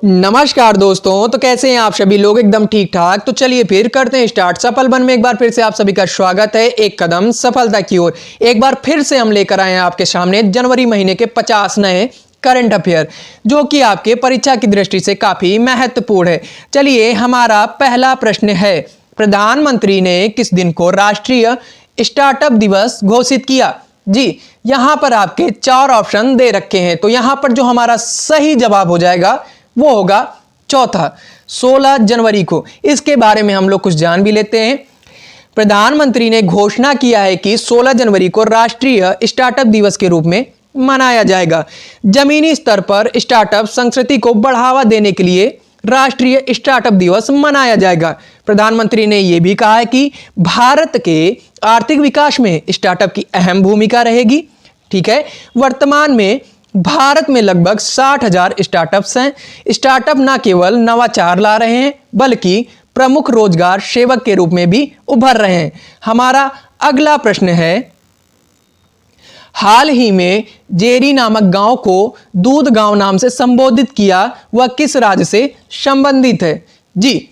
नमस्कार दोस्तों, तो कैसे हैं आप सभी लोग? एकदम ठीक ठाक। तो चलिए फिर करते हैं स्टार्ट। सफल बन में एक बार फिर से आप सभी का स्वागत है एक कदम सफलता की ओर। एक बार फिर से हम लेकर आए हैं आपके सामने जनवरी महीने के 50 नए करंट अफेयर, जो कि आपके परीक्षा की दृष्टि से काफी महत्वपूर्ण है। चलिए, हमारा पहला प्रश्न है, प्रधानमंत्री ने किस दिन को राष्ट्रीय स्टार्टअप दिवस घोषित किया? जी, यहां पर आपके 4 ऑप्शन दे रखे हैं। तो यहां पर जो हमारा सही जवाब हो जाएगा वो होगा चौथा, 16 जनवरी को। इसके बारे में हम लोग कुछ जान भी लेते हैं। प्रधानमंत्री ने घोषणा किया है कि 16 जनवरी को राष्ट्रीय स्टार्टअप दिवस के रूप में मनाया जाएगा। जमीनी स्तर पर स्टार्टअप संस्कृति को बढ़ावा देने के लिए राष्ट्रीय स्टार्टअप दिवस मनाया जाएगा। प्रधानमंत्री ने यह भी कहा है कि भारत के आर्थिक विकास में स्टार्टअप की अहम भूमिका रहेगी। ठीक है, वर्तमान में भारत में लगभग 60,000 स्टार्टअप्स हैं। स्टार्टअप न केवल नवाचार ला रहे हैं बल्कि प्रमुख रोजगार सेवक के रूप में भी उभर रहे हैं। हमारा अगला प्रश्न है, हाल ही में जेरी नामक गांव को दूध गांव नाम से संबोधित किया, वह किस राज्य से संबंधित है? जी,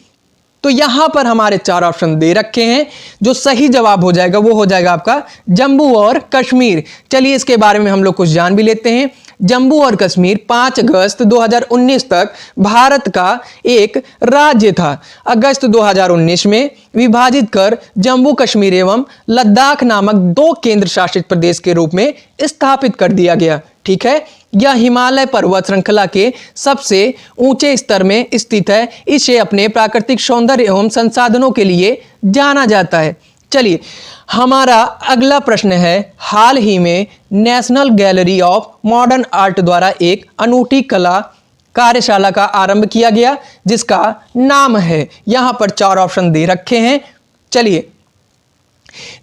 तो यहां पर हमारे 4 ऑप्शन दे रखे हैं। जो सही जवाब हो जाएगा वो हो जाएगा आपका जम्मू और कश्मीर। चलिए, इसके बारे में हम लोग कुछ जान भी लेते हैं। जम्मू और कश्मीर 5 अगस्त 2019 तक भारत का एक राज्य था। अगस्त 2019 में विभाजित कर जम्मू कश्मीर एवं लद्दाख नामक 2 केंद्र शासित प्रदेश के रूप में स्थापित कर दिया गया। ठीक है, यह हिमालय पर्वत श्रृंखला के सबसे ऊंचे स्तर में स्थित है। इसे अपने प्राकृतिक सौंदर्य एवं संसाधनों के लिए जाना जाता है। चलिए, हमारा अगला प्रश्न है, हाल ही में national gallery of modern art द्वारा एक अनूठी कला कार्यशाला का आरंभ किया गया, जिसका नाम है, यहां पर 4 ऑप्शन दे रखे हैं। चलिए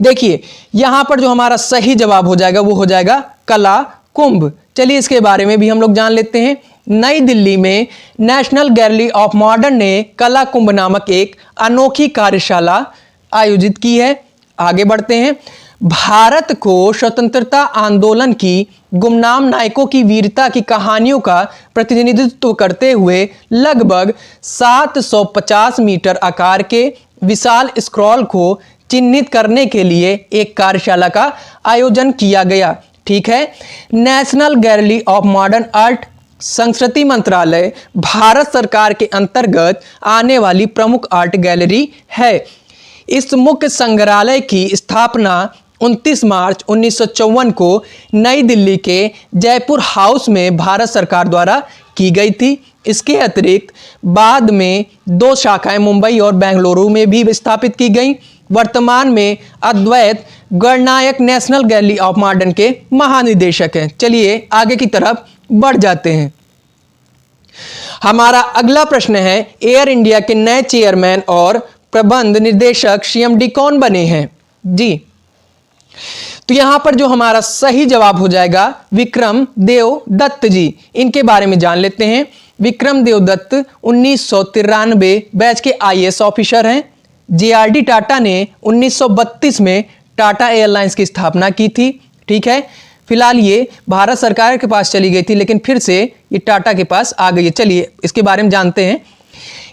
देखिए, यहां पर जो हमारा सही जवाब हो जाएगा वो हो जाएगा कला कुंभ। चलिए, इसके बारे में भी हम लोग जान लेते हैं। नई दिल्ली में नेशनल गैलरी ऑफ मॉडर्न ने कला कुंभ नामक एक अनोखी कार्यशाला आयोजित की है। आगे बढ़ते हैं। भारत को स्वतंत्रता आंदोलन की गुमनाम नायकों की वीरता की कहानियों का प्रतिनिधित्व करते हुए लगभग 750 मीटर आकार के विशाल स्क्रॉल को चिन्हित करने के लिए एक कार्यशाला का आयोजन किया गया। ठीक है, national gallery of modern art संस्कृति मंत्रालय भारत सरकार के अंतर्गत आने वाली प्रमुख आर्ट गैलरी है। इस मुख्य संग्रहालय की स्थापना 29 मार्च 1954 को नई दिल्ली के जयपुर हाउस में भारत सरकार द्वारा की गई थी। इसके अतिरिक्त बाद में 2 शाखाएं मुंबई और बेंगलुरु में भी स्थापित की गई। वर्तमान में अद्वैत Gananayak national gallery of modern के महानिदेशक हैं। चलिए आगे की तरफ बढ़ जाते हैं। हमारा अगला प्रश्न है, एयर इंडिया के नए चेयरमैन और प्रबंध निर्देशक सीएमडी कौन बने हैं? जी, तो यहां पर जो हमारा सही जवाब हो जाएगा विक्रम देव दत्त जी। इनके बारे में जान लेते हैं। विक्रम देव दत्त 1993 बैच के आईएएस ऑफिसर हैं। जेआरडी टाटा ने 1932 में टाटा एयरलाइंस की स्थापना की थी। ठीक है, फिलहाल ये भारत सरकार के पास चली गई थी, लेकिन फिर से ये टाटा के पास आ गई है। चलिए इसके बारे में जानते हैं।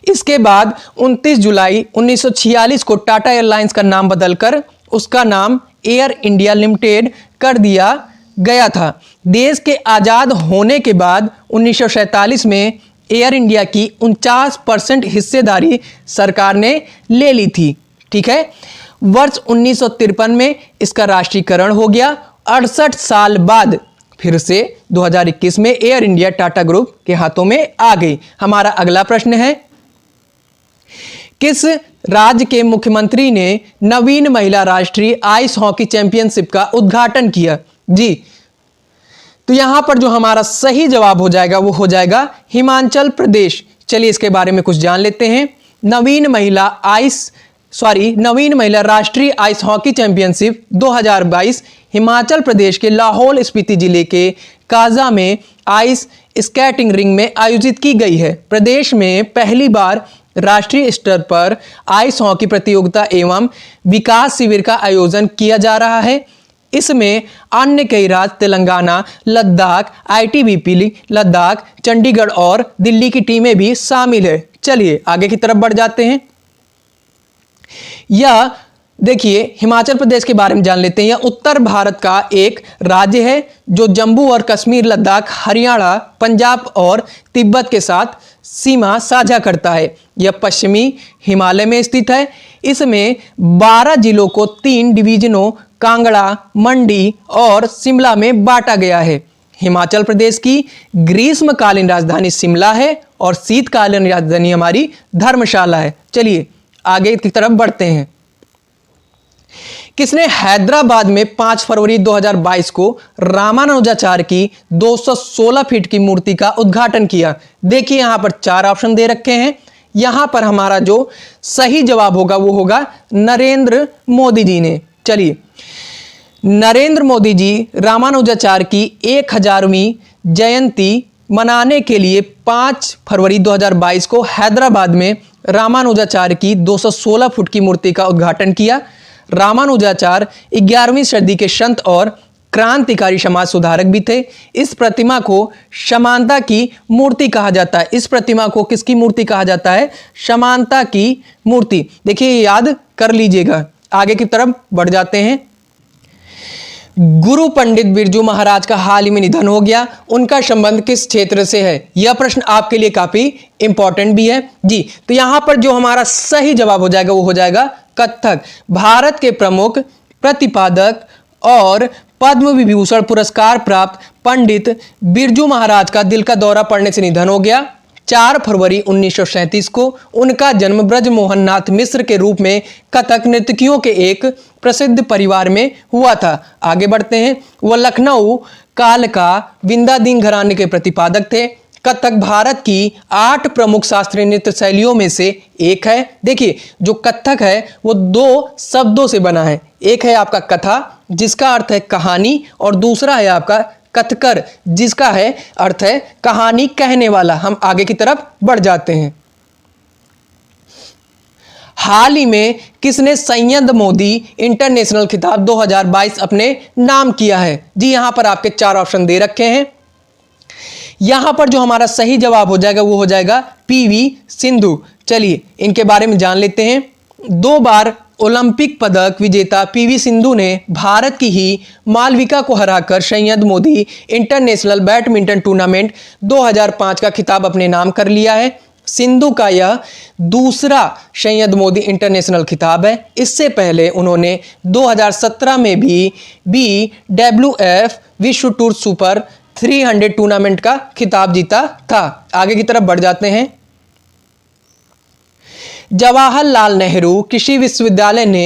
इसके बाद 29 जुलाई 1946 को टाटा एयरलाइंस का नाम बदलकर उसका नाम एयर इंडिया लिमिटेड कर दिया गया था। देश के आज़ाद होने के बाद 1947 में एयर इंडिया की 49% हिस्सेदारी सरकार ने ले ली थी। ठीक है, वर्ष 1953 में इसका राष्ट्रीयकरण हो गया। 68 साल बाद फिर से 2021 में एयर इंडिया टाटा ग्रुप के हाथों में आ गई। हमारा अगला प्रश्न है, किस राज्य के मुख्यमंत्री ने नवीन महिला राष्ट्रीय आइस हॉकी चैंपियनशिप का उद्घाटन किया? जी, तो यहां पर जो हमारा सही जवाब हो जाएगा वो हो जाएगा हिमाचल प्रदेश। चलिए इसके बारे में कुछ जान लेते हैं। नवीन महिला राष्ट्रीय ice hockey championship 2022 Himachal Pradesh के लाहौल स्पीति जिले के काजा में आइस स्केटिंग रिंग में आयोजित की गई है। प्रदेश में पहली बार राष्ट्रीय स्तर पर आइस हॉकी प्रतियोगिता एवं विकास शिविर का आयोजन किया जा रहा है। इसमें अन्य कई राज्य तेलंगाना, लद्दाख, आईटीबीपी लद्दाख, चंडीगढ़ और दिल्ली की टीमें भी शामिल है। चलिए आगे की तरफ बढ़ जाते हैं। यह देखिए हिमाचल प्रदेश के बारे में जान लेते हैं। यह उत्तर भारत का एक राज्य है जो जम्मू और कश्मीर, लद्दाख, हरियाणा, पंजाब और तिब्बत के साथ सीमा साझा करता है। यह पश्चिमी हिमालय में स्थित है। इसमें 12 जिलों को 3 डिवीजनों कांगड़ा, मंडी और शिमला में बांटा गया है। हिमाचल प्रदेश की ग्रीष्मकालीन राजधानी शिमला है और शीतकालीन राजधानी हमारी धर्मशाला है। चलिए आगे की तरफ बढ़ते हैं। किसने हैदराबाद में 5 फरवरी 2022 को रामानुजाचार्य की 216 फीट की मूर्ति का उद्घाटन किया? देखिए यहां पर 4 ऑप्शन दे रखे हैं। यहां पर हमारा जो सही जवाब होगा वो होगा नरेंद्र मोदी जी ने। चलिए, नरेंद्र मोदी जी रामानुजाचार्य की 1000वीं जयंती मनाने के लिए 5 फरवरी 2022 को हैदराबाद में रामानुजाचार्य की 216 फुट की मूर्ति का उद्घाटन किया। रामानुजाचार्य 11वीं सदी के संत और क्रांतिकारी समाज सुधारक भी थे। इस प्रतिमा को समानता की मूर्ति कहा जाता है। इस प्रतिमा को किसकी मूर्ति कहा जाता है? समानता की मूर्ति। देखिए याद कर लीजिएगा। आगे की तरफ बढ़ जाते हैं। गुरु पंडित बिरजू महाराज का हाल ही में निधन हो गया। उनका संबंध किस क्षेत्र से है? यह प्रश्न आपके लिए काफी इंपॉर्टेंट भी है जी। तो यहां पर जो हमारा सही जवाब हो जाएगा वो हो जाएगा कथक। भारत के प्रमुख प्रतिपादक और पद्म विभूषण पुरस्कार प्राप्त पंडित बिरजू महाराज का दिल का दौरा पड़ने से निधन हो गया 4 फरवरी 1937 को। उनका जन्म ब्रजमोहन नाथ मिश्र के रूप में कथक नर्तकियों के एक प्रसिद्ध परिवार में हुआ था। आगे बढ़ते हैं। वह लखनऊ काल का विंध्याधीन घराने के प्रतिपादक थे। कथक भारत की 8 प्रमुख शास्त्रीय नृत्य शैलियों में से एक है। देखिए जो कथक है वो 2 शब्दों से बना है। एक है आपका कथा जिसका अर्थ है कहानी और दूसरा है आपका कथकर जिसका है अर्थ है कहानी कहने वाला। हम आगे की तरफ बढ़ जाते हैं। हाल ही में किसने सैयद मोदी इंटरनेशनल खिताब 2022 अपने नाम किया है? जी यहां पर आपके 4 ऑप्शन दे रखे हैं। यहां पर जो हमारा सही जवाब हो जाएगा वो हो जाएगा पीवी सिंधु। चलिए इनके बारे में जान लेते हैं। 2 बार ओलंपिक पदक विजेता पीवी सिंधु ने भारत की ही मालविका को हराकर Syed Modi international badminton tournament 2005 का खिताब अपने नाम कर लिया है। सिंधु का यह दूसरा सैयद मोदी इंटरनेशनल खिताब है। इससे पहले उन्होंने 2017 में भी BWF विश्व टूर सुपर 300 टूर्नामेंट का खिताब जीता था। आगे की तरफ बढ़ जाते हैं। जवाहरलाल नेहरू कृषि विश्वविद्यालय ने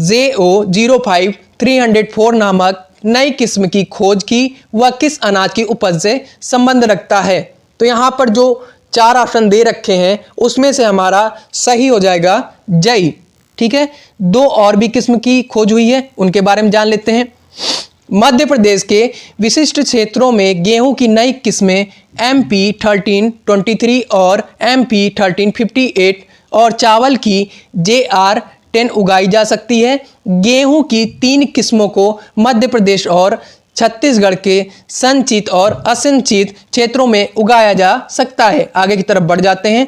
JO05 304 नामक नई किस्म की खोज की। वह किस अनाज की उपज से संबंध रखता है? तो यहां पर जो 4 ऑप्शन दे रखे हैं उसमें से हमारा सही हो जाएगा जई। ठीक है, 2 और भी किस्म की खोज हुई है, उनके बारे में जान लेते हैं। मध्य प्रदेश के विशिष्ट क्षेत्रों में गेहूं की नई किस्में MP 1323 और MP 1358 और चावल की JR 10 उगाई जा सकती है। गेहूं की 3 किस्मों को मध्य प्रदेश और छत्तीसगढ़ के संचित और असिंचित क्षेत्रों में उगाया जा सकता है। आगे की तरफ बढ़ जाते हैं।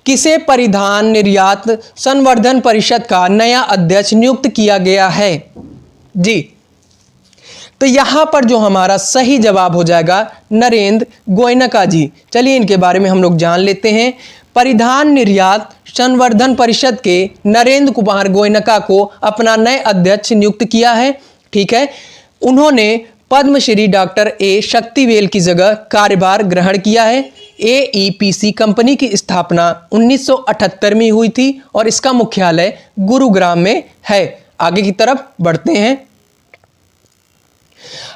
किसे परिधान निर्यात संवर्धन परिषद का नया अध्यक्ष नियुक्त किया गया है? जी तो यहां पर जो हमारा सही जवाब हो जाएगा नरेंद्र गोयनका जी। चलिए इनके बारे में हम लोग जान लेते हैं। परिधान निर्यात संवर्धन परिषद के नरेंद्र कुमार गोयनका को अपना नए अध्यक्ष नियुक्त किया है। ठीक है, उन्होंने पद्मश्री डॉक्टर A शक्तिवेल की जगह कार्यभार ग्रहण किया है। AEPC कंपनी की स्थापना 1978 में हुई थी और इसका मुख्यालय गुरुग्राम में है। आगे की तरफ बढ़ते हैं।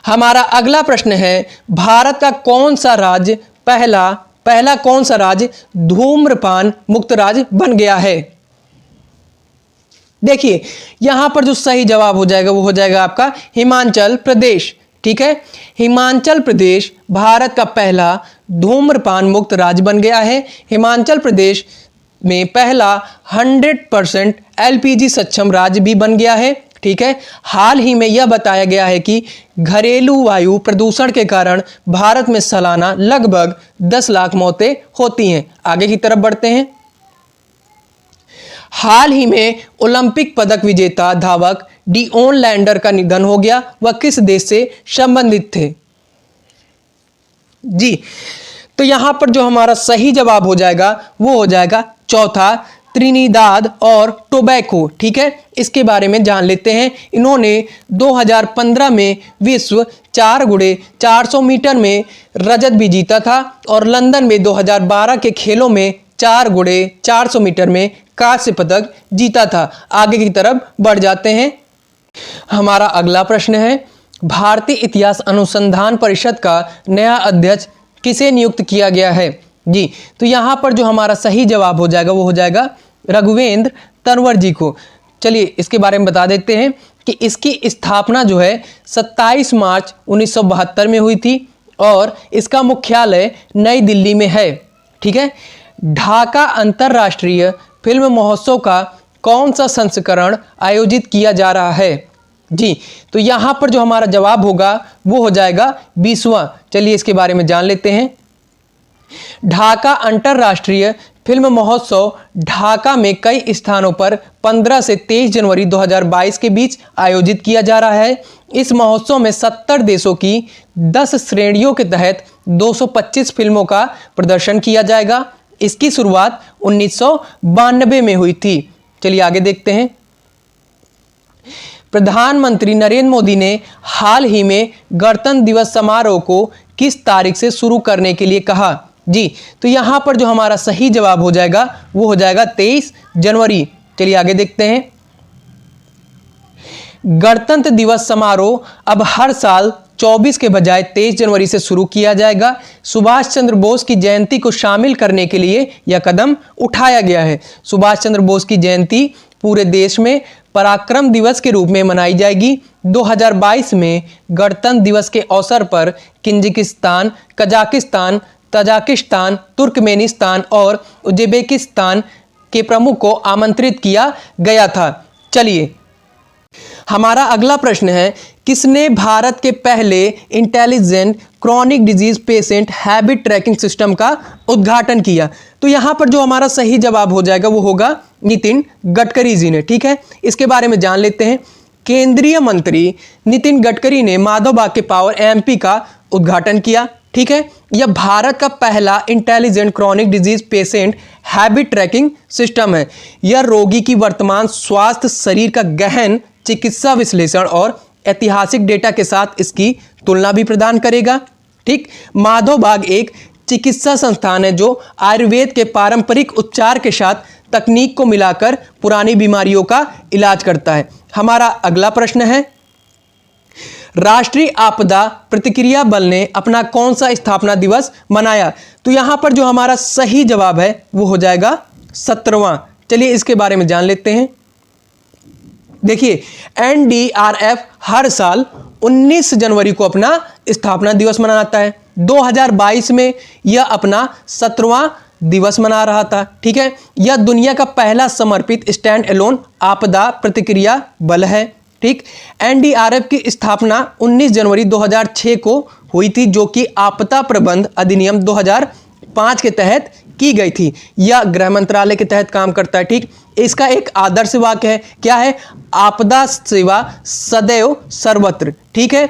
हमारा अगला प्रश्न है भारत का कौन सा राज्य पहला कौन सा राज्य धूम्रपान मुक्त राज्य बन गया है? देखिए यहां पर जो सही जवाब हो जाएगा वो हो जाएगा आपका हिमाचल प्रदेश। ठीक है, हिमाचल प्रदेश भारत का पहला धूम्रपान मुक्त राज्य बन गया है। हिमाचल प्रदेश में पहला 100% एलपीजी सक्षम राज्य भी बन गया है। ठीक है, हाल ही में यह बताया गया है कि घरेलू वायु प्रदूषण के कारण भारत में सालाना लगभग 10 लाख मौतें होती हैं। आगे की तरफ बढ़ते हैं। हाल ही में ओलंपिक पदक विजेता धावक डिओन लैंडर का निधन हो गया। वह किस देश से संबंधित थे? जी, तो यहां पर जो हमारा सही जवाब हो जाएगा वो हो जाएगा चौथा, त्रिनिदाद और टोबैको। ठीक है, इसके बारे में जान लेते हैं। इन्होंने 2015 में विश्व 4x400 मीटर में रजत भी जीता था और लंदन में 2012 के खेलों में 4x400 मीटर में कांस्य पदक जीता था। आगे की तरफ बढ़ जाते हैं। हमारा अगला प्रश्न है, भारतीय इतिहास अनुसंधान परिषद का नया अध्यक्ष किसे नियुक्त किया गया है? जी, तो यहाँ पर जो हमारा सही जवाब हो जाएगा वो हो जाएगा रघुवेंद्र तंवर जी को। चलिए इसके बारे में बता देते हैं कि इसकी स्थापना जो है 27 मार्च 1972 में हुई थी और इसका मुख्यालय नई दिल्ली में है। ठीक है, ढाका अंतर्राष्ट्रीय फिल्म महोत्सव का कौन सा संस्करण आयोजित किया जा रहा है? जी, तो यहाँ पर जो हमारा जवाब होगा वो हो जाएगा 20वां। चलिए इसके बारे में जान लेते हैं। ढाका अंतर्राष्ट्रीय फिल्म महोत्सव ढाका में कई स्थानों पर 15 से 23 जनवरी 2022 के बीच आयोजित किया जा रहा है। इस महोत्सव में 70 देशों की 10 श्रेणियों के तहत 225 फिल्मों का प्रदर्शन किया जाएगा। इसकी शुरुआत 1992 में हुई थी। चलिए आगे देखते हैं। प्रधानमंत्री नरेंद्र मोदी ने हाल ही में गणतंत्र दिवस समारोह को किस तारीख से शुरू करने के लिए कहा? जी, तो यहाँ पर जो हमारा सही जवाब हो जाएगा वो हो जाएगा 23 जनवरी। चलिए आगे देखते हैं। गणतंत्र दिवस समारोह अब हर साल 24 के बजाय 23 जनवरी से शुरू किया जाएगा। सुभाष चंद्र बोस की जयंती को शामिल करने के लिए यह कदम उठाया गया है। सुभाष चंद्र बोस की जयंती पूरे देश में पराक्रम दिवस के रूप में मनाई जाएगी। 2022 में गणतंत्र दिवस के अवसर पर किर्गिस्तान, कजाकिस्तान, तजाकिस्तान, तुर्कमेनिस्तान और उज्बेकिस्तान के प्रमुख को आमंत्रित किया गया था। चलिए हमारा अगला प्रश्न है, किसने भारत के पहले intelligent chronic disease patient habit tracking system का उद्घाटन किया? तो यहाँ पर जो हमारा सही जवाब हो जाएगा वो होगा नितिन गडकरी जी ने। ठीक है, इसके बारे में जान लेते हैं। केंद्रीय मंत्री नितिन गडकरी ने माधवबाग के पावर एमपी का उद्घाटन किया। ठीक है, यह भारत का पहला intelligent chronic disease patient habit tracking system है। यह रोगी की वर्तमान स्वास्थ्य, शरीर का गहन चिकित्सा विश्लेषण और ऐतिहासिक डेटा के साथ इसकी तुलना भी प्रदान करेगा। ठीक, माधवबाग एक चिकित्सा संस्थान है जो आयुर्वेद के पारंपरिक उपचार के साथ तकनीक को मिलाकर पुरानी बीमारियों का इलाज करता है। हमारा अगला प्रश्न है, राष्ट्रीय आपदा प्रतिक्रिया बल ने अपना कौन सा स्थापना दिवस मनाया? तो यहां पर जो हमारा सही जवाब है वो हो जाएगा 17वां। चलिए इसके बारे में जान लेते हैं। देखिए, एनडीआरएफ हर साल 19 जनवरी को अपना स्थापना दिवस मनाता है। 2022 में यह अपना 17वां दिवस मना रहा था। ठीक है, यह दुनिया का पहला समर्पित स्टैंड एलोन आपदा प्रतिक्रिया बल है। ठीक, एनडीआरएफ की स्थापना 19 जनवरी 2006 को हुई थी, जो कि आपदा प्रबंध अधिनियम 2005 के तहत की गई थी। यह गृह मंत्रालय के तहत काम करता है। ठीक, इसका एक आदर्श वाक्य है, क्या है? आपदा सेवा सदैव सर्वत्र। ठीक है,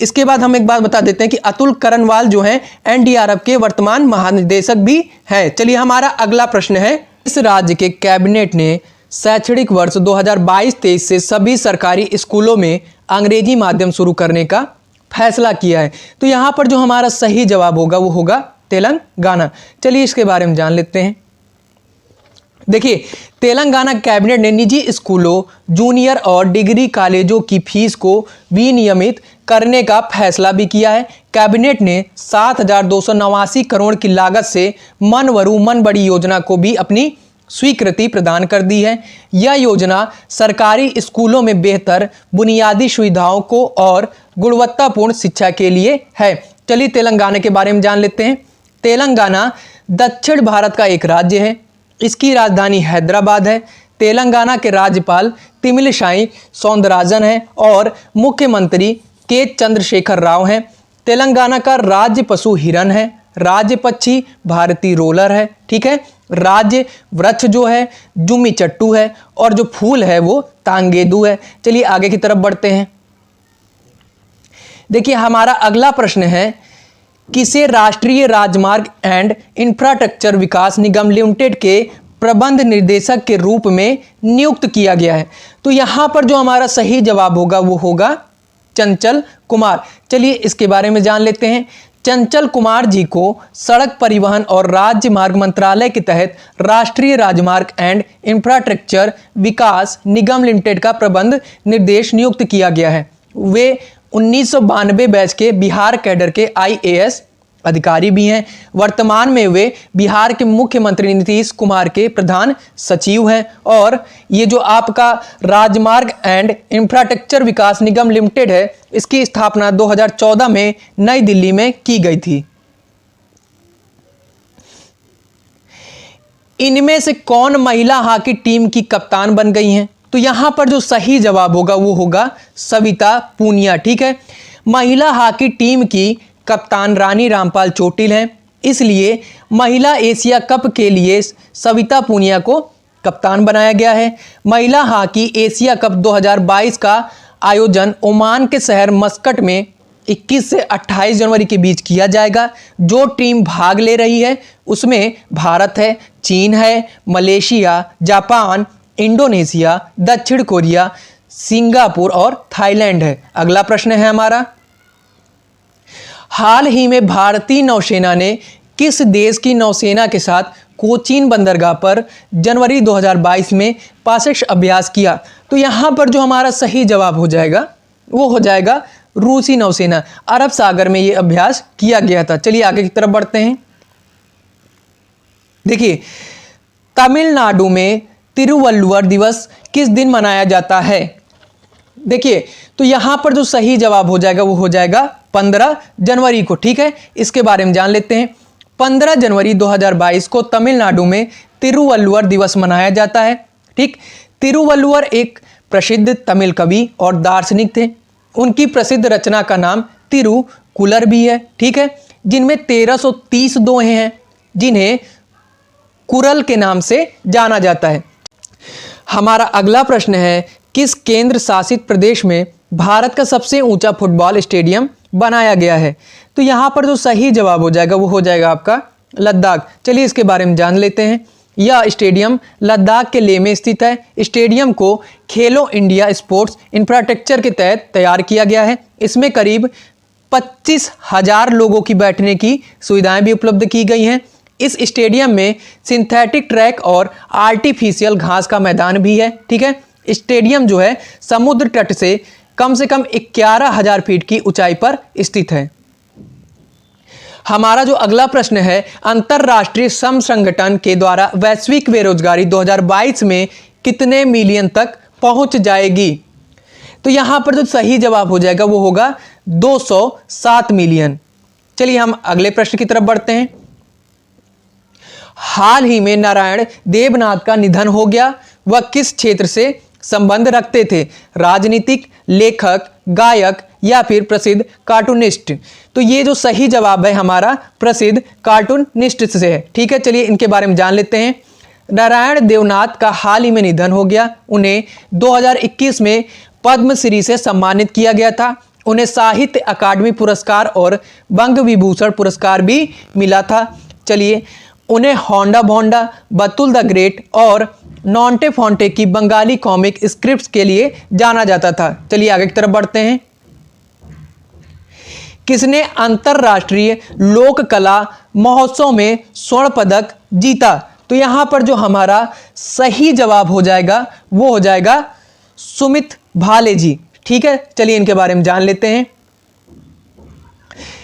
इसके बाद हम एक बात बता देते हैं कि अतुल करनवाल जो हैं एनडीआरएफ के वर्तमान महानिदेशक भी हैं। चलिए हमारा अगला प्रश्न है, इस राज्य के कैबिनेट ने शैक्षणिक वर्ष 2022-23 से सभी सरकारी स्कूलों में अंग्रेजी माध्यम शुरू करने का फैसला किया है? तो यहाँ पर जो हमारा सही जवाब होगा वो होगा तेलंगाना। चलिए इसके बारे में जान लेते हैं। देखिए, तेलंगाना कैबिनेट ने निजी स्कूलों, जूनियर और डिग्री कॉलेजों की फीस को विनियमित करने का फैसला भी किया है। कैबिनेट ने 7,289 करोड़ की लागत से मन वरु मन बड़ी योजना को भी अपनी स्वीकृति प्रदान कर दी है। यह योजना सरकारी स्कूलों में बेहतर बुनियादी सुविधाओं को और गुणवत्तापूर्ण शिक्षा के लिए है। चलिए तेलंगाना के बारे में जान लेते हैं। तेलंगाना दक्षिण भारत का एक राज्य है। इसकी राजधानी हैदराबाद है। तेलंगाना के राज्यपाल तमिलिसाई सौंदरराजन हैं और मुख्यमंत्री के चंद्रशेखर राव हैं। तेलंगाना का राज्य पशु हिरन है। राज्य पक्षी भारतीय रोलर है। ठीक है। राज्य वृक्ष जो है जुम्मी चट्टू है और जो फूल है वो तांगेदू है। चलिए आगे की तरफ बढ़ते हैं। देखिए हमारा अगला प्रश्न है, किसे राष्ट्रीय राजमार्ग and infrastructure Vikas Nigam limited के प्रबंध निर्देशक के रूप में नियुक्त किया गया है? तो यहां पर जो हमारा सही जवाब होगा वो होगा चंचल कुमार। चलिए इसके बारे में जान लेते हैं। चंचल कुमार जी को सड़क परिवहन और राज्य मार्ग मंत्रालय के तहत राष्ट्रीय राजमार्ग and infrastructure Vikas Nigam limited का प्रबंध निर्देश नियुक्त किया गया है। वे 1992 बैच के बिहार कैडर के IAS अधिकारी भी हैं। वर्तमान में वे बिहार के मुख्यमंत्री नीतीश कुमार के प्रधान सचिव हैं। और ये जो आपका राजमार्ग and infrastructure Vikas Nigam limited है, इसकी स्थापना 2014 में नई दिल्ली में की गई थी। इनमें से कौन महिला हॉकी टीम की कप्तान बन गई हैं? तो यहां पर जो सही जवाब होगा वो होगा सविता पूनिया। ठीक है। महिला हॉकी टीम की कप्तान रानी रामपाल चोटिल हैं, इसलिए महिला एशिया कप के लिए सविता पूनिया को कप्तान बनाया गया है। महिला हॉकी एशिया कप 2022 का आयोजन ओमान के शहर मस्कट में 21 से 28 जनवरी के बीच किया जाएगा। जो टीम भाग ले रही है उसमें भारत है, चीन है, मलेशिया, जापान, इंडोनेशिया, दक्षिण कोरिया, सिंगापुर और थाईलैंड है। अगला प्रश्न है हमारा, हाल ही में भारतीय नौसेना ने किस देश की नौसेना के साथ कोचीन बंदरगाह पर जनवरी 2022 में पायलट अभ्यास किया? तो यहां पर जो हमारा सही जवाब हो जाएगा वो हो जाएगा रूसी नौसेना। अरब सागर में ये अभ्यास किया गया था। चलिए आगे की तरफ बढ़ते हैं। देखिए तमिलनाडु में तिरुवल्लुवर दिवस किस दिन मनाया जाता है? देखिए तो यहां पर जो सही जवाब हो जाएगा वो हो जाएगा 15 जनवरी को। ठीक है। इसके बारे में जान लेते हैं। 15 जनवरी 2022 को तमिलनाडु में तिरुवल्लुवर दिवस मनाया जाता है। ठीक। तिरुवल्लुवर एक प्रसिद्ध तमिल कवि और दार्शनिक थे। उनकी प्रसिद्ध रचना का नाम तिरुकुलर भी है। ठीक है। जिनमें 1330 दोहे हैं जिन्हें कुरल के नाम से जाना जाता है। हमारा अगला प्रश्न है, किस केंद्र शासित प्रदेश में भारत का सबसे ऊंचा फुटबॉल स्टेडियम बनाया गया है? तो यहां पर जो सही जवाब हो जाएगा वो हो जाएगा आपका लद्दाख। चलिए इसके बारे में जान लेते हैं। यह स्टेडियम लद्दाख के लेह में स्थित है। स्टेडियम को खेलो इंडिया स्पोर्ट्स इंफ्रास्ट्रक्चर के तहत तैयार किया गया है। इसमें करीब 25,000 लोगों की बैठने की सुविधाएं भी उपलब्ध की गई हैं। इस स्टेडियम में सिंथेटिक ट्रैक और आर्टिफिशियल घास का मैदान भी है। ठीक है। स्टेडियम जो है समुद्र तट से कम 11,000 फीट की ऊंचाई पर स्थित है। हमारा जो अगला प्रश्न है, अंतरराष्ट्रीय श्रम संगठन के द्वारा वैश्विक बेरोजगारी 2022 में कितने मिलियन तक पहुंच जाएगी? तो यहां पर जो सही जवाब हो जाएगा वो होगा 207 मिलियन। चलिए हम अगले प्रश्न की तरफ बढ़ते हैं। हाल ही में नारायण देवनाथ का निधन हो गया। वह किस क्षेत्र से संबंध रखते थे? राजनीतिक, लेखक, गायक या फिर प्रसिद्ध कार्टूनिस्ट? तो ये जो सही जवाब है हमारा प्रसिद्ध कार्टूनिस्ट से है। ठीक है। चलिए इनके बारे में जान लेते हैं। नारायण देवनाथ का हाल ही में निधन हो गया। उन्हें 2021 में पद्मश्री से सम्मानित किया गया था। उन्हें साहित्य अकादमी पुरस्कार और बंग विभूषण पुरस्कार भी मिला था। चलिए उन्हें होंडा भोंडा, बतुल द ग्रेट और नॉन्टे फोंटे की बंगाली कॉमिक स्क्रिप्ट्स के लिए जाना जाता था। चलिए आगे की तरफ बढ़ते हैं। किसने अंतरराष्ट्रीय लोक कला महोत्सव में स्वर्ण पदक जीता? तो यहां पर जो हमारा सही जवाब हो जाएगा वो हो जाएगा सुमित भाले जी। ठीक है। चलिए इनके बारे में जान लेते हैं।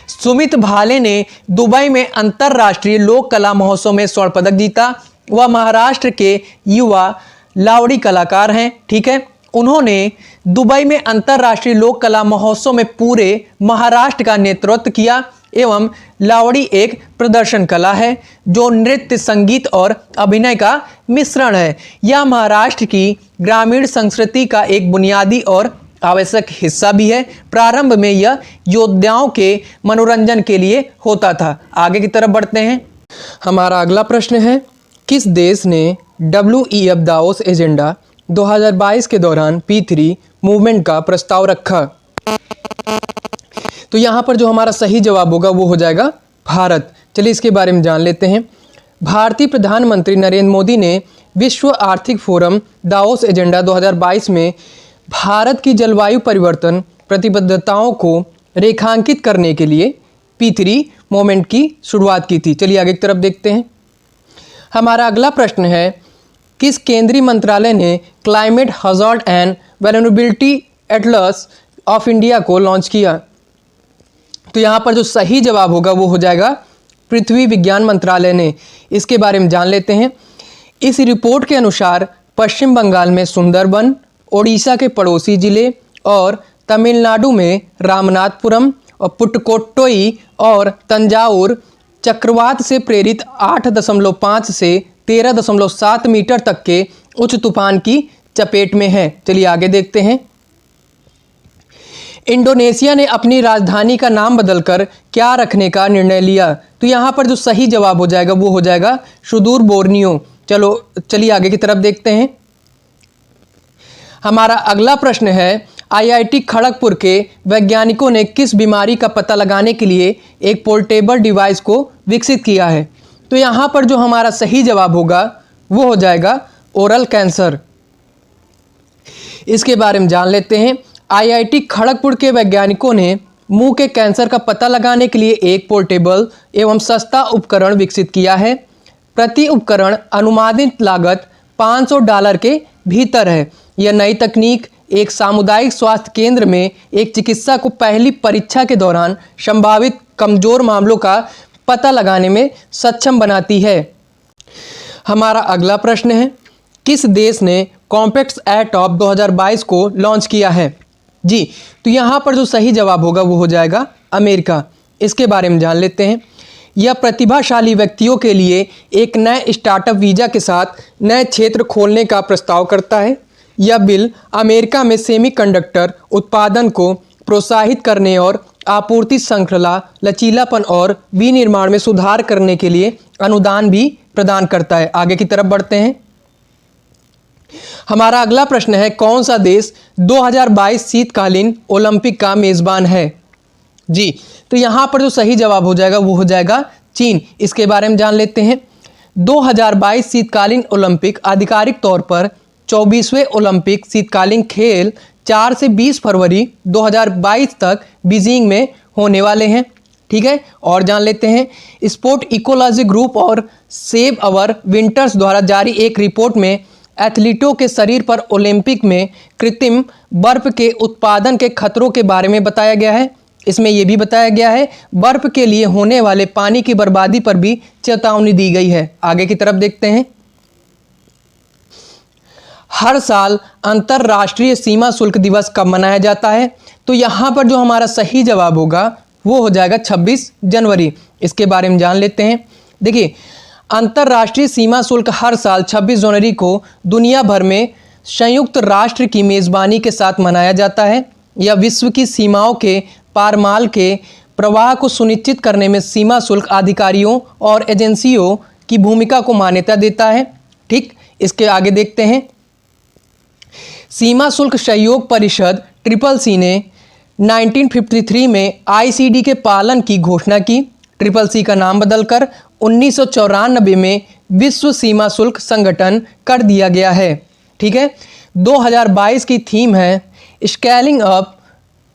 सुमित भाले ने दुबई में अंतरराष्ट्रीय लोक कला महोत्सव में स्वर्ण पदक जीता। वह महाराष्ट्र के युवा लावड़ी कलाकार हैं। ठीक है। उन्होंने दुबई में अंतरराष्ट्रीय लोक कला महोत्सव में पूरे महाराष्ट्र का नेतृत्व किया। एवं लावड़ी एक प्रदर्शन कला है जो नृत्य, संगीत और अभिनय का मिश्रण है। यह महाराष्ट्र की ग्रामीण संस्कृति का एक बुनियादी और आवश्यक हिस्सा भी है। प्रारंभ में यह योद्धाओं के मनोरंजन के लिए होता था। आगे की तरफ बढ़ते हैं। हमारा अगला प्रश्न है, किस देश ने WEF दावोस एजेंडा 2022 के दौरान P3 मूवमेंट का प्रस्ताव रखा? तो यहाँ पर जो हमारा सही जवाब होगा वो हो जाएगा भारत। चलिए इसके बारे में जान लेते हैं। भारतीय प्रधानमंत्री नरेंद्र मोदी ने विश्व आर्थिक फोरम दावोस एजेंडा 2022 में भारत की जलवायु परिवर्तन प्रतिबद्धताओं को रेखांकित करने के लिए P3 मूवमेंट की शुरुआत की थी। चलिए आगे की तरफ देखते हैं। हमारा अगला प्रश्न है, किस केंद्रीय मंत्रालय ने climate hazard and vulnerability Atlas of India को लॉन्च किया? तो यहाँ पर जो सही जवाब होगा वो हो जाएगा पृथ्वी विज्ञान मंत्रालय ने। इसके बारे में जान लेते हैं। इस रिपोर्ट के अनुसार पश्चिम बंगाल में सुंदरबन, ओडिशा के पड़ोसी जिले और तमिलनाडु में रामनाथपुरम और पुटकोट्टई और तंजावुर चक्रवात से प्रेरित 8.5 से 13.7 मीटर तक के उच्च तूफान की चपेट में है। चलिए आगे देखते हैं। इंडोनेशिया ने अपनी राजधानी का नाम बदलकर क्या रखने का निर्णय लिया? तो यहाँ पर जो सही जवाब हो जाएगा वो हो जाएगा सुदूर बोर्नियो। चलिए आगे की तरफ देखते हैं। हमारा अगला प्रश्न है, IIT खड़गपुर के वैज्ञानिकों ने किस बीमारी का पता लगाने के लिए एक पोर्टेबल डिवाइस को विकसित किया है? तो यहाँ पर जो हमारा सही जवाब होगा वो हो जाएगा ओरल कैंसर। इसके बारे में जान लेते हैं। IIT खड़गपुर के वैज्ञानिकों ने मुंह के कैंसर का पता लगाने के लिए एक पोर्टेबल एवं सस्ता उपकरण विकसित किया है। प्रति उपकरण अनुमानित लागत $500 के भीतर है। यह नई तकनीक एक सामुदायिक स्वास्थ्य केंद्र में एक चिकित्सा को पहली परीक्षा के दौरान संभावित कमजोर मामलों का पता लगाने में सक्षम बनाती है। हमारा अगला प्रश्न है, किस देश ने कॉम्पैक्ट एटॉप 2022 को लॉन्च किया है? जी, तो यहाँ पर जो सही जवाब होगा वो हो जाएगा अमेरिका। इसके बारे में जान लेते हैं। यह प्रतिभाशाली व्यक्तियों के लिए एक नए स्टार्टअप वीज़ा के साथ नए क्षेत्र खोलने का प्रस्ताव करता है। यह बिल अमेरिका में सेमीकंडक्टर उत्पादन को प्रोत्साहित करने और आपूर्ति श्रृंखला, लचीलापन और विनिर्माण में सुधार करने के लिए अनुदान भी प्रदान करता है। आगे की तरफ बढ़ते हैं। हमारा अगला प्रश्न है, कौन सा देश 2022 शीतकालीन ओलंपिक का मेजबान है? जी, तो यहाँ पर जो सही जवाब हो जाएगा वो हो जाएगा चीन। इसके बारे में जान लेते हैं। 2022 शीतकालीन ओलंपिक आधिकारिक तौर पर 24वें ओलंपिक शीतकालीन खेल 4 से 20 फरवरी 2022 तक बीजिंग में होने वाले हैं। ठीक है, और जान लेते हैं। स्पोर्ट इकोलॉजी ग्रुप और सेव अवर विंटर्स द्वारा जारी एक रिपोर्ट में एथलीटों के शरीर पर ओलंपिक में कृत्रिम बर्फ के उत्पादन के खतरों के बारे में बताया गया है। इसमें यह भी बताया गया है बर्फ के लिए होने वाले पानी की बर्बादी पर भी चेतावनी दी गई है। आगे की तरफ देखते हैं। हर साल अंतर्राष्ट्रीय सीमा शुल्क दिवस कब मनाया जाता है? तो यहाँ पर जो हमारा सही जवाब होगा वो हो जाएगा 26 जनवरी। इसके बारे में जान लेते हैं। देखिए, अंतर्राष्ट्रीय सीमा शुल्क हर साल 26 जनवरी को दुनिया भर में संयुक्त राष्ट्र की मेज़बानी के साथ मनाया जाता है। यह विश्व की सीमाओं के पारमाल के प्रवाह को सुनिश्चित करने में सीमा शुल्क अधिकारियों और एजेंसियों की भूमिका को मान्यता देता है। ठीक, इसके आगे देखते हैं। सीमा शुल्क सहयोग परिषद CCC ने 1953 में ICD के पालन की घोषणा की। CCC का नाम बदलकर 1994 में विश्व सीमा शुल्क संगठन कर दिया गया है। ठीक है, 2022 की थीम है scaling up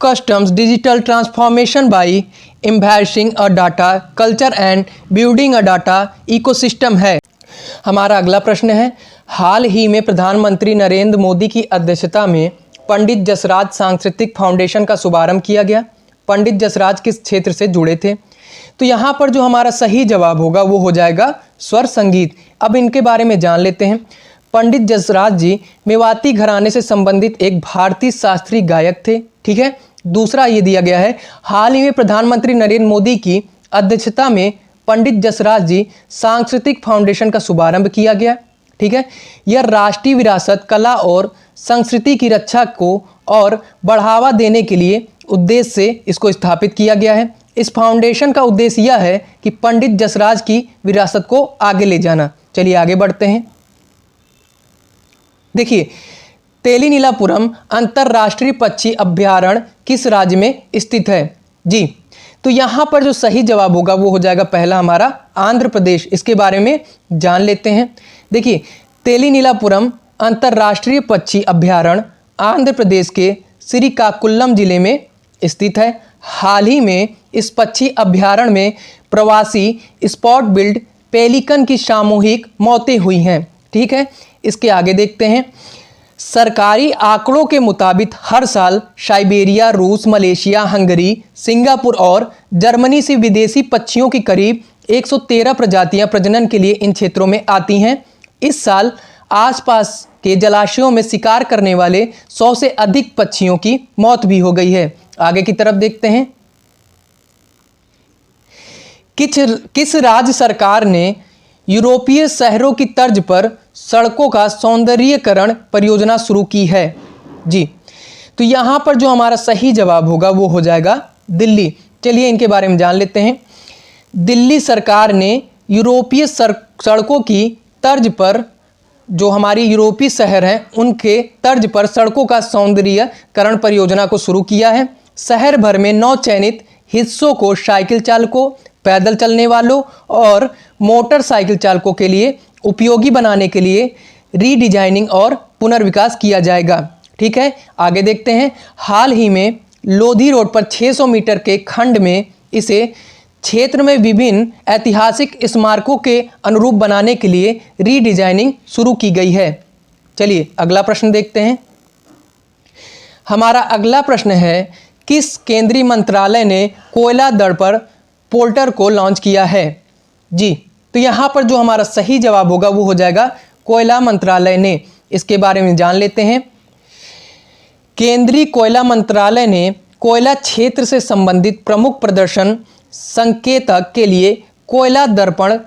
customs digital transformation by embracing a data culture and building a data ecosystem है। हमारा अगला प्रश्न है, हाल ही में प्रधानमंत्री नरेंद्र मोदी की अध्यक्षता में पंडित जसराज सांस्कृतिक फाउंडेशन का शुभारंभ किया गया। पंडित जसराज किस क्षेत्र से जुड़े थे? तो यहाँ पर जो हमारा सही जवाब होगा वो हो जाएगा स्वर संगीत। अब इनके बारे में जान लेते हैं। पंडित जसराज जी मेवाती घराने से संबंधित एक भारतीय शास्त्रीय गायक थे। ठीक है, दूसरा ये दिया गया है, हाल ही में प्रधानमंत्री नरेंद्र मोदी की अध्यक्षता में पंडित जसराज जी सांस्कृतिक फाउंडेशन का शुभारंभ किया गया। ठीक है, यह राष्ट्रीय विरासत, कला और संस्कृति की रक्षा को और बढ़ावा देने के लिए उद्देश्य से इसको स्थापित किया गया है। इस फाउंडेशन का उद्देश्य यह है कि पंडित जसराज की विरासत को आगे ले जाना। चलिए आगे बढ़ते हैं। देखिए, तेलीनीलापुरम अंतर्राष्ट्रीय पक्षी अभ्यारण्य किस राज्य में स्थित है? जी, तो यहाँ पर जो सही जवाब होगा वो हो जाएगा पहला हमारा आंध्र प्रदेश। इसके बारे में जान लेते हैं। देखिए, तेलीनीलापुरम अंतर्राष्ट्रीय पक्षी अभ्यारण्य आंध्र प्रदेश के श्रीकाकुलम जिले में स्थित है। हाल ही में इस पक्षी अभ्यारण्य में प्रवासी स्पॉट बिल्ड पेलिकन की सामूहिक मौतें हुई हैं। ठीक है, इसके आगे देखते हैं। सरकारी आंकड़ों के मुताबिक हर साल साइबेरिया, रूस, मलेशिया, हंगरी, सिंगापुर और जर्मनी से विदेशी पक्षियों की करीब 113 प्रजातियां प्रजनन के लिए इन क्षेत्रों में आती हैं। इस साल आसपास के जलाशयों में शिकार करने वाले 100 से अधिक पक्षियों की मौत भी हो गई है। आगे की तरफ देखते हैं। किस राज्य सरकार ने यूरोपीय शहरों की तर्ज पर सड़कों का सौंदर्यीकरण परियोजना शुरू की है? जी, तो यहाँ पर जो हमारा सही जवाब होगा वो हो जाएगा दिल्ली। चलिए इनके बारे में जान लेते हैं। दिल्ली सरकार ने यूरोपीय सड़कों की तर्ज पर, जो हमारी यूरोपीय शहर हैं उनके तर्ज पर सड़कों का सौंदर्यीकरण परियोजना को शुरू किया है। शहर भर में 9 चयनित हिस्सों को साइकिल चालकों, पैदल चलने वालों और मोटरसाइकिल चालकों के लिए उपयोगी बनाने के लिए रीडिजाइनिंग और पुनर्विकास किया जाएगा। ठीक है, आगे देखते हैं। हाल ही में लोधी रोड पर 600 मीटर के खंड में इसे क्षेत्र में विभिन्न ऐतिहासिक स्मारकों के अनुरूप बनाने के लिए रीडिजाइनिंग शुरू की गई है। चलिए अगला प्रश्न देखते हैं। हमारा अगला प्रश्न है, किस केंद्रीय मंत्रालय ने कोयला दर पर पोर्टल को लॉन्च किया है? जी, तो यहाँ पर जो हमारा सही जवाब होगा वो हो जाएगा कोयला मंत्रालय ने। इसके बारे में जान लेते हैं। केंद्रीय कोयला मंत्रालय ने कोयला क्षेत्र से संबंधित प्रमुख प्रदर्शन संकेतक के लिए कोयला दर्पण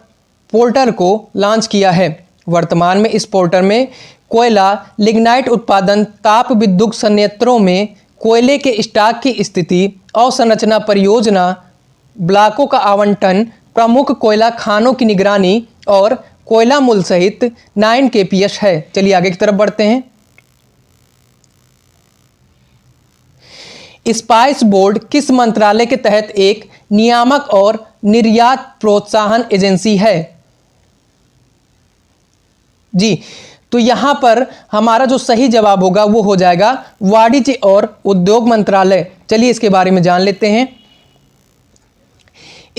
पोर्टल को लॉन्च किया है। वर्तमान में इस पोर्टल में कोयला, लिग्नाइट उत्पादन, ताप विद्युत संयंत्रों में कोयले के स्टॉक की स्थिति, अवसंरचना परियोजना, ब्लॉकों का आवंटन, प्रमुख कोयला खानों की निगरानी और कोयला मूल्य सहित 9 KPS है। चलिए आगे की तरफ बढ़ते हैं। स्पाइस बोर्ड किस मंत्रालय के तहत एक नियामक और निर्यात प्रोत्साहन एजेंसी है? जी, तो यहां पर हमारा जो सही जवाब होगा वो हो जाएगा वाणिज्य और उद्योग मंत्रालय। चलिए इसके बारे में जान लेते हैं।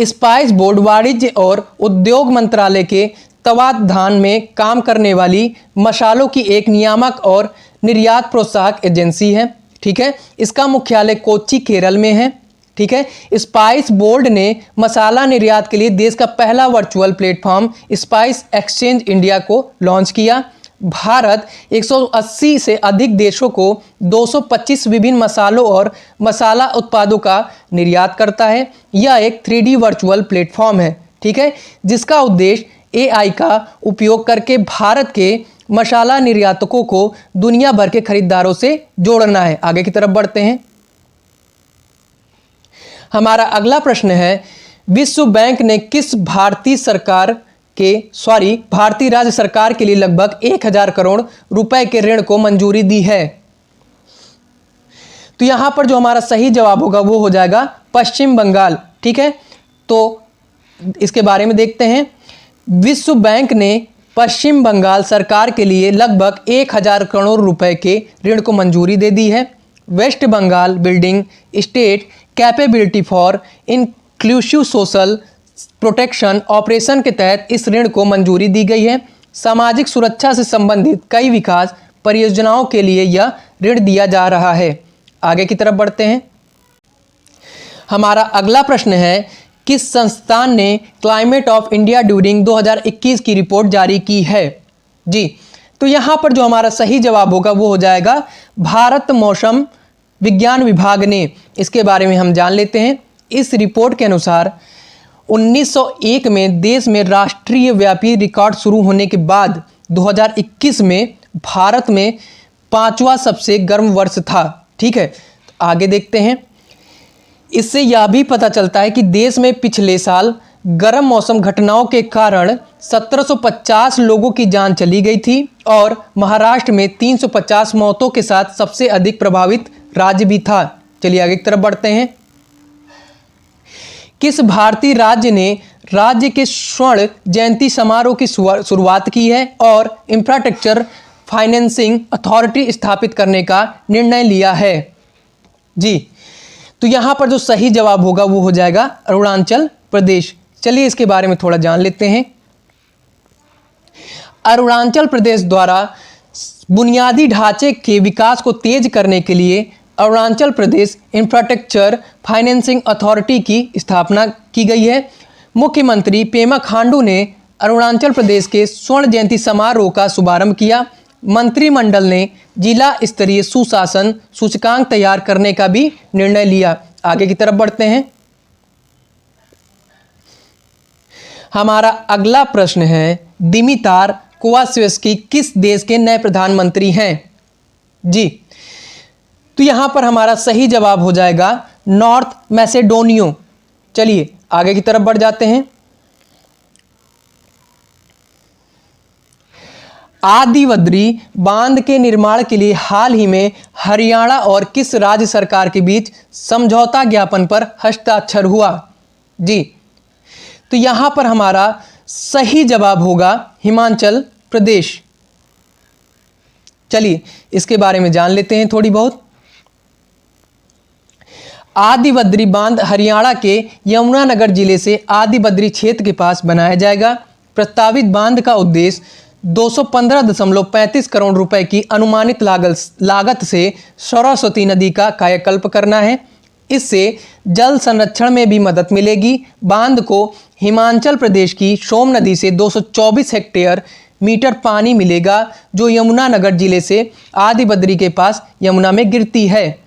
स्पाइस बोर्ड वाणिज्य और उद्योग मंत्रालय के तत्वाधान में काम करने वाली मसालों की एक नियामक और निर्यात प्रोत्साहक एजेंसी है। ठीक है, इसका मुख्यालय कोच्चि, केरल में है। ठीक है, स्पाइस बोर्ड ने मसाला निर्यात के लिए देश का पहला virtual platform spice exchange India को लॉन्च किया। भारत 180 से अधिक देशों को 225 विभिन्न मसालों और मसाला उत्पादों का निर्यात करता है। यह एक 3D वर्चुअल प्लेटफॉर्म है। ठीक है, जिसका उद्देश्य AI का उपयोग करके भारत के मसाला निर्यातकों को दुनिया भर के खरीदारों से जोड़ना है। आगे की तरफ बढ़ते हैं। हमारा अगला प्रश्न है, विश्व बैंक ने किस भारतीय राज्य सरकार के लिए लगभग 1000 करोड़ रुपए के ऋण को मंजूरी दी है? तो यहां पर जो हमारा सही जवाब होगा वो हो जाएगा पश्चिम बंगाल। ठीक है, तो इसके बारे में देखते हैं। विश्व बैंक ने पश्चिम बंगाल सरकार के लिए लगभग 1000 करोड़ रुपए के ऋण को मंजूरी दे दी है। West Bengal building state capability for inclusive social protection operation के तहत इस ऋण को मंजूरी दी गई है। सामाजिक सुरक्षा से संबंधित कई विकास परियोजनाओं के लिए यह ऋण दिया जा रहा है। आगे की तरफ बढ़ते हैं। हमारा अगला प्रश्न है, किस संस्थान ने क्लाइमेट ऑफ इंडिया ड्यूरिंग 2021 की रिपोर्ट जारी की है? जी, तो यहाँ पर जो हमारा सही जवाब होगा वो हो जाएगा भारत मौसम विज्ञान विभाग ने, इसके बारे में हम जान लेते हैं। इस रिपोर्ट के अनुसार 1901 में देश में राष्ट्रीय व्यापी रिकॉर्ड शुरू होने के बाद 2021 में भारत में 5वां सबसे गर्म वर्ष था। ठीक है, तो आगे देखते हैं। इससे यह भी पता चलता है कि देश में पिछले साल गर्म मौसम घटनाओं के कारण 1750 लोगों की जान चली गई थी और महाराष्ट्र में 350 मौतों के साथ सबसे अधिक प्रभावित राज्य भी था। चलिए आगे की तरफ बढ़ते हैं। किस भारतीय राज्य ने राज्य के स्वर्ण जयंती समारोह की शुरुआत की है और इंफ्रास्ट्रक्चर फाइनेंसिंग अथॉरिटी स्थापित करने का निर्णय लिया है? जी, तो यहाँ पर जो सही जवाब होगा वो हो जाएगा अरुणाचल प्रदेश। चलिए इसके बारे में थोड़ा जान लेते हैं। अरुणाचल प्रदेश द्वारा बुनियादी ढांचे के विकास को तेज करने के लिए Arunachal Pradesh infrastructure financing authority की स्थापना की गई है। मुख्यमंत्री पेमा खांडू ने अरुणाचल प्रदेश के स्वर्ण जयंती समारोह का शुभारंभ किया। मंत्रिमंडल ने जिला स्तरीय सुशासन सूचकांक तैयार करने का भी निर्णय लिया। आगे की तरफ बढ़ते हैं। हमारा अगला प्रश्न है, दिमितार कोवास्वेस्की किस देश के नए प्रधानमंत्री हैं? जी, तो यहां पर हमारा सही जवाब हो जाएगा नॉर्थ मैसेडोनिया। चलिए आगे की तरफ बढ़ जाते हैं। आदिबद्री बांध के निर्माण के लिए हाल ही में हरियाणा और किस राज्य सरकार के बीच समझौता ज्ञापन पर हस्ताक्षर हुआ? जी, तो यहां पर हमारा सही जवाब होगा हिमाचल प्रदेश। चलिए इसके बारे में जान लेते हैं थोड़ी बहुत। आदिबद्री बांध हरियाणा के यमुनानगर जिले से आदिबद्री क्षेत्र के पास बनाया जाएगा। प्रस्तावित बांध का उद्देश्य 215.35 करोड़ रुपए की अनुमानित लागत से सरस्वती नदी का कायाकल्प करना है। इससे जल संरक्षण में भी मदद मिलेगी। बांध को हिमाचल प्रदेश की सोम नदी से 224 हेक्टेयर मीटर पानी मिलेगा जो यमुनानगर जिले से आदिबद्री के पास यमुना में गिरती है।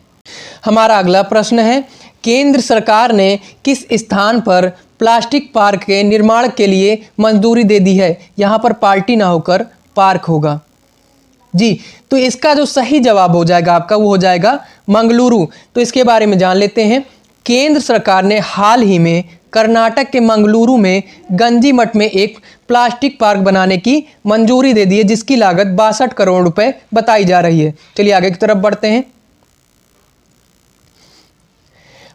हमारा अगला प्रश्न है, केंद्र सरकार ने किस स्थान पर प्लास्टिक पार्क के निर्माण के लिए मंजूरी दे दी है? यहाँ पर पार्टी ना होकर पार्क होगा। जी, तो इसका जो सही जवाब हो जाएगा आपका वो हो जाएगा मंगलुरु। तो इसके बारे में जान लेते हैं। केंद्र सरकार ने हाल ही में कर्नाटक के मंगलुरु में गंजीमठ में एक प्लास्टिक पार्क बनाने की मंजूरी दे दी है जिसकी लागत 62 करोड़ रुपए बताई जा रही है। चलिए आगे की तरफ बढ़ते हैं।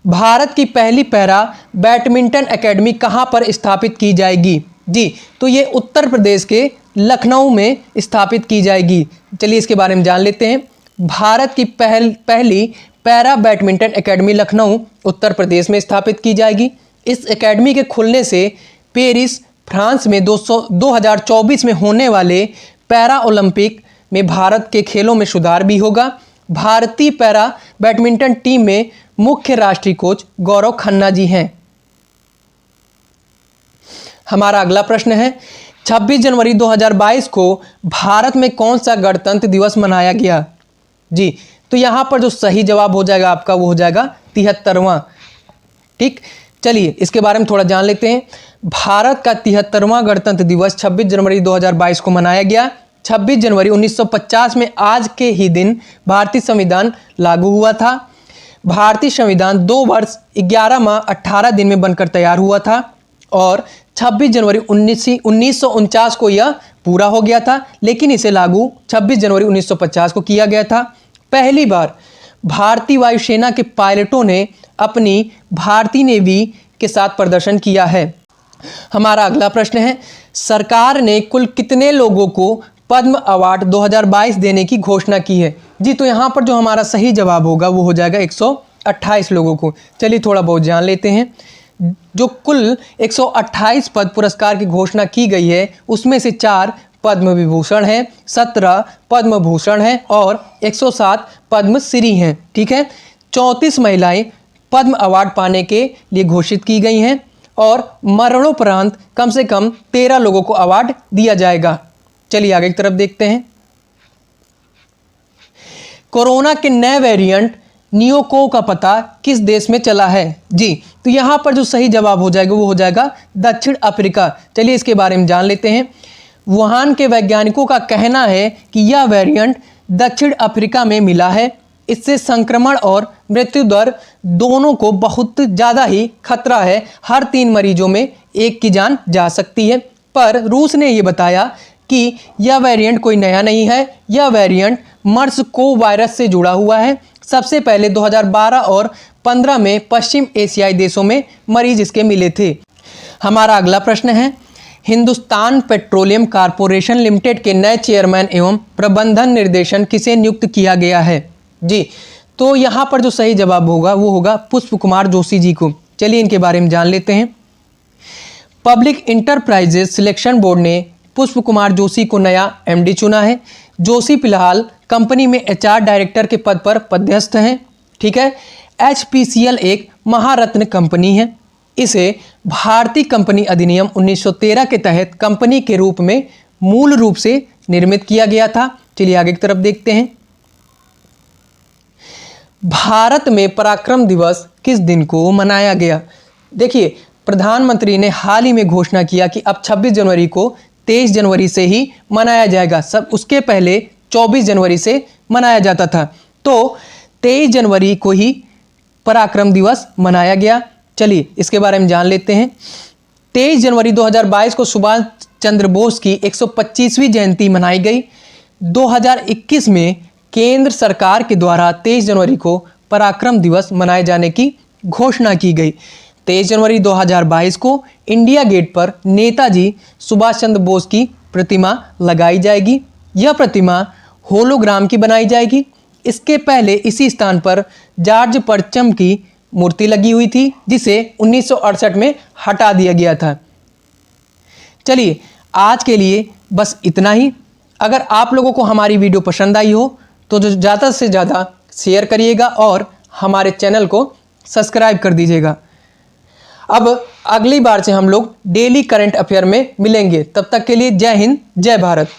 भारत की पहली पैरा बैडमिंटन एकेडमी कहां पर स्थापित की जाएगी? जी, तो ये उत्तर प्रदेश के लखनऊ में स्थापित की जाएगी। चलिए इसके बारे में जान लेते हैं। भारत की पहली para badminton academy Lucknow Uttar Pradesh में स्थापित की जाएगी। इस एकेडमी के खुलने से पेरिस फ्रांस में 2024 में होने वाले पैरा ओलंपिक में भारत के खेलों में सुधार भी होगा। भारतीय पैरा बैडमिंटन टीम में मुख्य राष्ट्रीय कोच गौरव खन्ना जी हैं। हमारा अगला प्रश्न है, 26 जनवरी 2022 को भारत में कौन सा गणतंत्र दिवस मनाया गया? जी, तो यहां पर जो सही जवाब हो जाएगा आपका वो हो जाएगा 73वां। ठीक, चलिए इसके बारे में थोड़ा जान लेते हैं। भारत का 73वां गणतंत्र दिवस 26 जनवरी 2022 को मनाया गया। 26 जनवरी 1950 में आज के ही दिन भारतीय संविधान लागू हुआ था। भारतीय संविधान 2 वर्ष 11 माह 18 दिन में बनकर तैयार हुआ था और 26 जनवरी 1949 को यह पूरा हो गया था, लेकिन इसे लागू 26 जनवरी 1950 को किया गया था। पहली बार भारतीय वायुसेना के पायलटों ने अपनी भारतीय नेवी के साथ प्रदर्शन किया है। हमारा अगला प्रश्न है, सरकार ने कुल कितने लोगों को पद्म अवार्ड 2022 देने की घोषणा की है? जी, तो यहाँ पर जो हमारा सही जवाब होगा वो हो जाएगा 128 लोगों को। चलिए थोड़ा बहुत जान लेते हैं। जो कुल 128 पद पुरस्कार की घोषणा की गई है उसमें से 4 पद्म विभूषण हैं, 17 पद्म भूषण हैं और 107 पद्मश्री हैं। ठीक है, 34 महिलाएं पद्म अवार्ड पाने के लिए घोषित की गई हैं और मरणोपरांत कम से कम 13 लोगों को अवार्ड दिया जाएगा। चलिए आगे की तरफ देखते हैं। कोरोना के नए वेरिएंट नियोको का पता किस देश में चला है? जी, तो यहाँ पर जो सही जवाब हो जाएगा वो हो जाएगा दक्षिण अफ्रीका। चलिए इसके बारे में जान लेते हैं। वुहान के वैज्ञानिकों का कहना है कि यह वेरिएंट दक्षिण अफ्रीका में मिला है। इससे संक्रमण और मृत्यु दर दोनों को बहुत ज़्यादा ही खतरा है। हर 3 मरीजों में एक की जान जा सकती है। पर रूस ने ये बताया कि यह वेरिएंट कोई नया नहीं है, यह वेरिएंट मर्स को वायरस से जुड़ा हुआ है। सबसे पहले 2012 और 15 में पश्चिम एशियाई देशों में मरीज इसके मिले थे। हमारा अगला प्रश्न है, हिंदुस्तान पेट्रोलियम कॉर्पोरेशन लिमिटेड के नए चेयरमैन एवं प्रबंधन निर्देशन किसे नियुक्त किया गया है? जी, तो यहाँ पर जो सही जवाब होगा वो होगा पुष्प कुमार जोशी जी को। चलिए इनके बारे में जान लेते हैं। पब्लिक इंटरप्राइजेज सिलेक्शन बोर्ड ने पुष्प कुमार जोशी को नया एमडी चुना है। जोशी फिलहाल कंपनी में एचआर डायरेक्टर के पद पर पदस्थ हैं। ठीक है, एचपीसीएल एक महारत्न कंपनी है। इसे भारतीय कंपनी अधिनियम 1913 के तहत कंपनी के रूप में मूल रूप से निर्मित किया गया था। चलिए आगे की तरफ देखते हैं। भारत में पराक्रम दिवस किस दिन को मनाया गया? देखिए, प्रधानमंत्री ने हाल ही में घोषणा किया कि अब 26 जनवरी को 23 जनवरी से ही मनाया जाएगा। सब उसके पहले 24 जनवरी से मनाया जाता था। तो 23 जनवरी को ही पराक्रम दिवस मनाया गया। चलिए इसके बारे में जान लेते हैं। 23 जनवरी 2022 को सुभाष चंद्र बोस की 125वीं जयंती मनाई गई। 2021 में केंद्र सरकार के द्वारा 23 जनवरी को पराक्रम दिवस मनाए जाने की घोषणा की गई। 23 जनवरी 2022 को इंडिया गेट पर नेताजी सुभाष चंद्र बोस की प्रतिमा लगाई जाएगी। यह प्रतिमा होलोग्राम की बनाई जाएगी। इसके पहले इसी स्थान पर जॉर्ज परचम की मूर्ति लगी हुई थी, जिसे 1968 में हटा दिया गया था। चलिए आज के लिए बस इतना ही। अगर आप लोगों को हमारी वीडियो पसंद आई हो तो ज़्यादा से ज़्यादा शेयर करिएगा और हमारे चैनल को सब्सक्राइब कर दीजिएगा। अब अगली बार से हम लोग डेली करंट अफेयर में मिलेंगे। तब तक के लिए जय हिंद, जय भारत।